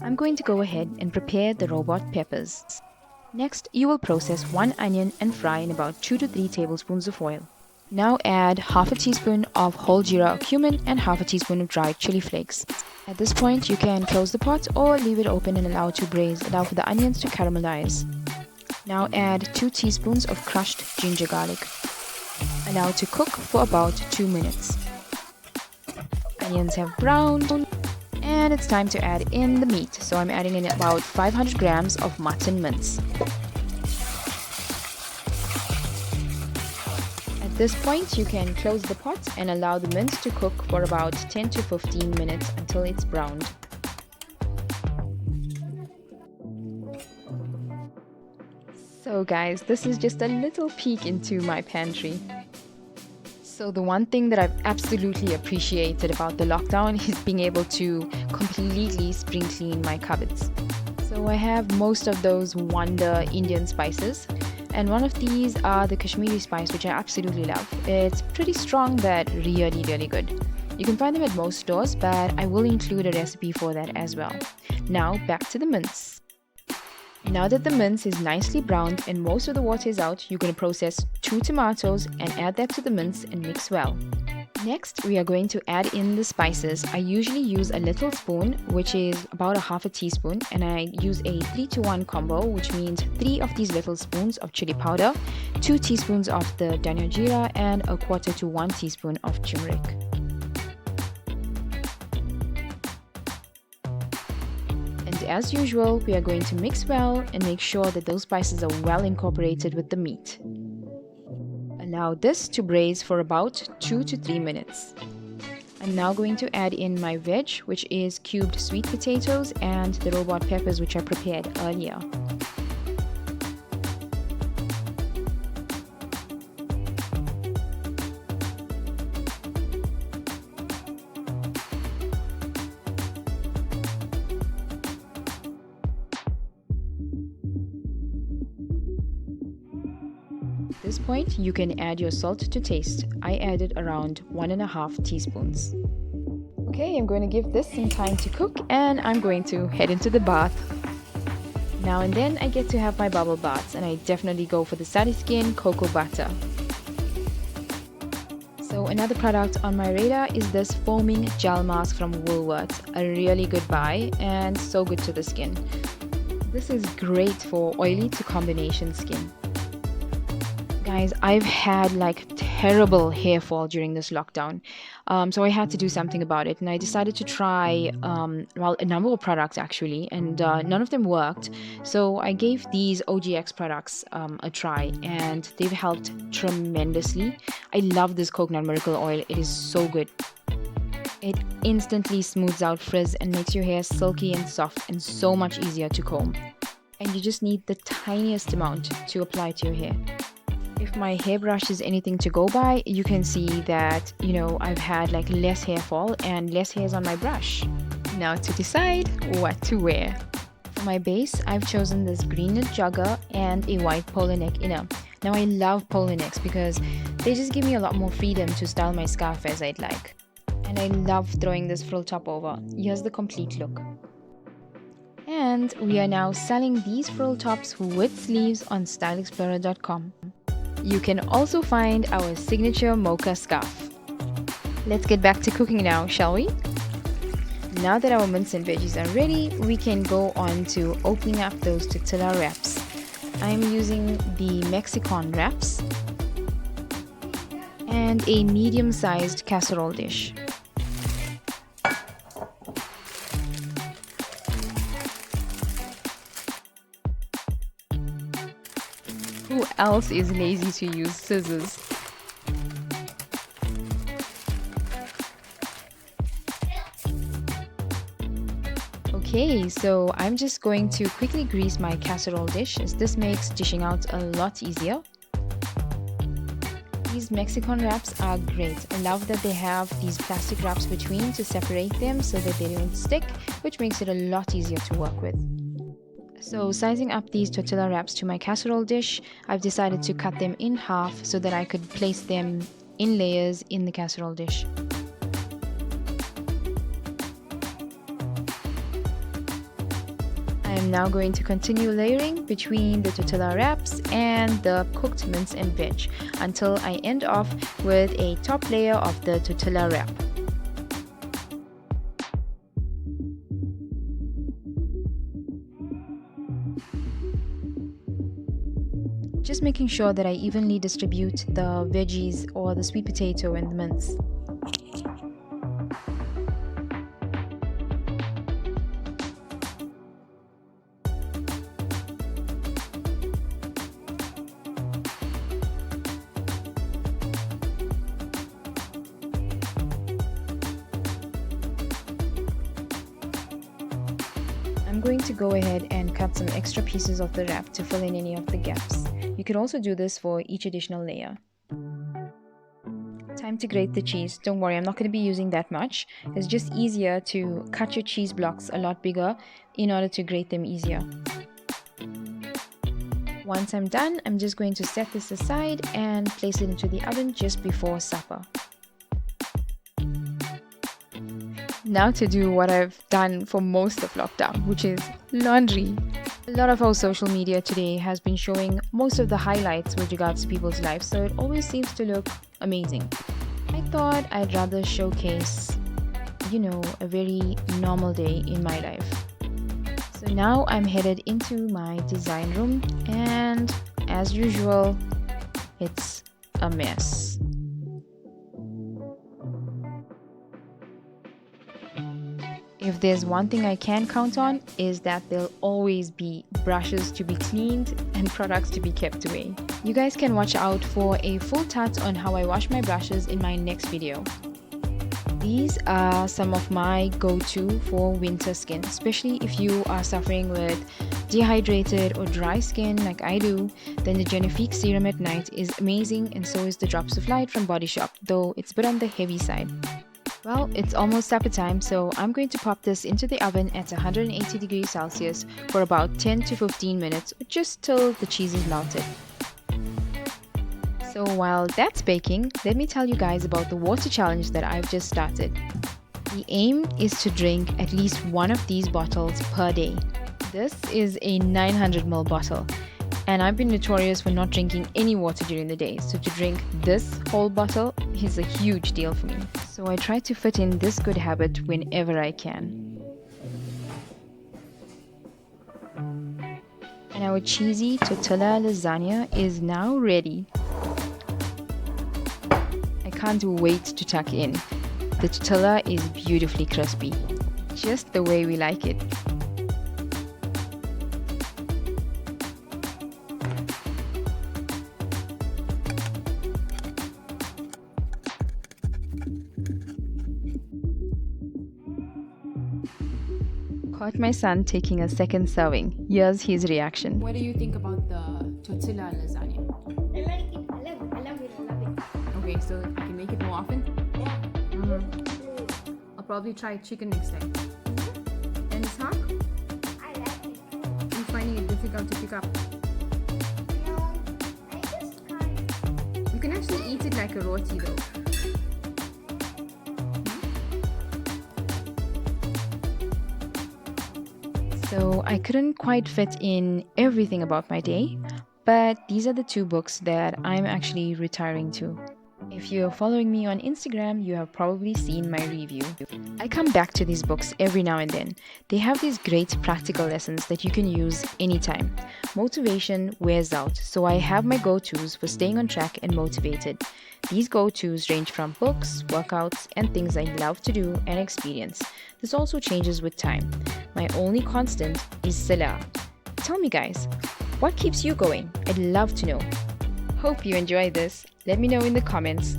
I'm going to go ahead and prepare the robot peppers. Next, you will process 1 onion and fry in about 2 to 3 tablespoons of oil. Now add half a teaspoon of whole jeera or cumin and half a teaspoon of dried chili flakes. At this point, you can close the pot or leave it open and allow to braise. Allow for the onions to caramelize. Now add 2 teaspoons of crushed ginger garlic. Allow to cook for about 2 minutes. Onions have browned and it's time to add in the meat. So I'm adding in about 500 grams of mutton mince. At this point, you can close the pot and allow the mince to cook for about 10 to 15 minutes until it's browned. So guys, this is just a little peek into my pantry. So the one thing that I've absolutely appreciated about the lockdown is being able to completely spring clean my cupboards. So I have most of those wonder Indian spices, and one of these are the Kashmiri spice, which I absolutely love. It's pretty strong but really good. You can find them at most stores, but I will include a recipe for that as well. Now back to the mince. Now that the mince is nicely browned and most of the water is out, you're going to process 2 tomatoes and add that to the mince and mix well. Next, we are going to add in the spices. I usually use a little spoon, which is about a half a teaspoon, and I use a 3-to-1 combo, which means 3 of these little spoons of chili powder, 2 teaspoons of the dhania jeera, and a 1/4 to 1 teaspoon of turmeric. As usual, we are going to mix well and make sure that those spices are well incorporated with the meat. Allow this to braise for about 2 to 3 minutes. I'm now going to add in my veg, which is cubed sweet potatoes and the robot peppers, which I prepared earlier. At this point, you can add your salt to taste. I added around 1.5 teaspoons. Okay, I'm going to give this some time to cook and I'm going to head into the bath. Now and then I get to have my bubble baths and I definitely go for the Sari Skin Cocoa Butter. So another product on my radar is this foaming gel mask from Woolworths. A really good buy and so good to the skin. This is great for oily to combination skin. Guys, I've had like terrible hair fall during this lockdown, so I had to do something about it, and I decided to try a number of products actually, and none of them worked. So I gave these OGX products a try, and they've helped tremendously. I love this coconut miracle oil. It is so good. It instantly smooths out frizz and makes your hair silky and soft and so much easier to comb. And you just need the tiniest amount to apply to your hair. If my hairbrush is anything to go by, you can see that, I've had like less hair fall and less hairs on my brush. Now to decide what to wear. For my base, I've chosen this green knit jogger and a white polo neck inner. Now I love polo necks because they just give me a lot more freedom to style my scarf as I'd like. And I love throwing this frill top over. Here's the complete look. And we are now selling these frill tops with sleeves on styleexplorer.com. You can also find our signature mocha scarf. Let's get back to cooking now, shall we? Now that our mince and veggies are ready, we can go on to opening up those tortilla wraps. I'm using the Mexicorn wraps and a medium-sized casserole dish. Who else is lazy to use scissors? Okay, so I'm just going to quickly grease my casserole dish as this makes dishing out a lot easier. These Mexican wraps are great. I love that they have these plastic wraps between to separate them so that they don't stick, which makes it a lot easier to work with. So sizing up these tortilla wraps to my casserole dish, I've decided to cut them in half so that I could place them in layers in the casserole dish. I'm now going to continue layering between the tortilla wraps and the cooked mince and veg until I end off with a top layer of the tortilla wrap. Just making sure that I evenly distribute the veggies or the sweet potato and the mince. I'm going to go ahead and cut some extra pieces of the wrap to fill in any of the gaps. You could also do this for each additional layer. Time to grate the cheese. Don't worry, I'm not going to be using that much. It's just easier to cut your cheese blocks a lot bigger in order to grate them easier. Once I'm done, I'm just going to set this aside and place it into the oven just before supper. Now to do what I've done for most of lockdown, which is laundry. A lot of our social media today has been showing most of the highlights with regards to people's lives, so it always seems to look amazing. I thought I'd rather showcase, a very normal day in my life. So now I'm headed into my design room, and as usual, it's a mess. If there's one thing I can count on, is that there'll always be brushes to be cleaned and products to be kept away. You guys can watch out for a full tat on how I wash my brushes in my next video. These are some of my go-to for winter skin, especially if you are suffering with dehydrated or dry skin like I do. Then the Genifique serum at night is amazing, and so is the Drops of Light from Body Shop, though it's a bit on the heavy side. Well, it's almost supper time, so I'm going to pop this into the oven at 180 degrees Celsius for about 10 to 15 minutes, just till the cheese is melted. So while that's baking, let me tell you guys about the water challenge that I've just started. The aim is to drink at least one of these bottles per day. This is a 900ml bottle, and I've been notorious for not drinking any water during the day, so to drink this whole bottle is a huge deal for me. So I try to fit in this good habit whenever I can. And our cheesy tortilla lasagna is now ready. I can't wait to tuck in. The tortilla is beautifully crispy, just the way we like it. Caught my son taking a second serving. Here's his reaction. What do you think about the tortilla lasagna? I like it. I love it. Okay, so I can make it more often? Yeah. I'll probably try chicken next time. And it's hard? I like it. Are you finding it difficult to pick up? No, I just can't. You can actually eat it like a roti though. So I couldn't quite fit in everything about my day, but these are the two books that I'm actually retiring to. If you're following me on Instagram, you have probably seen my review. I come back to these books every now and then. They have these great practical lessons that you can use anytime. Motivation wears out, so I have my go-tos for staying on track and motivated. These go-tos range from books, workouts, and things I love to do and experience. This also changes with time. My only constant is Salah. Tell me guys, what keeps you going? I'd love to know. Hope you enjoy this. Let me know in the comments.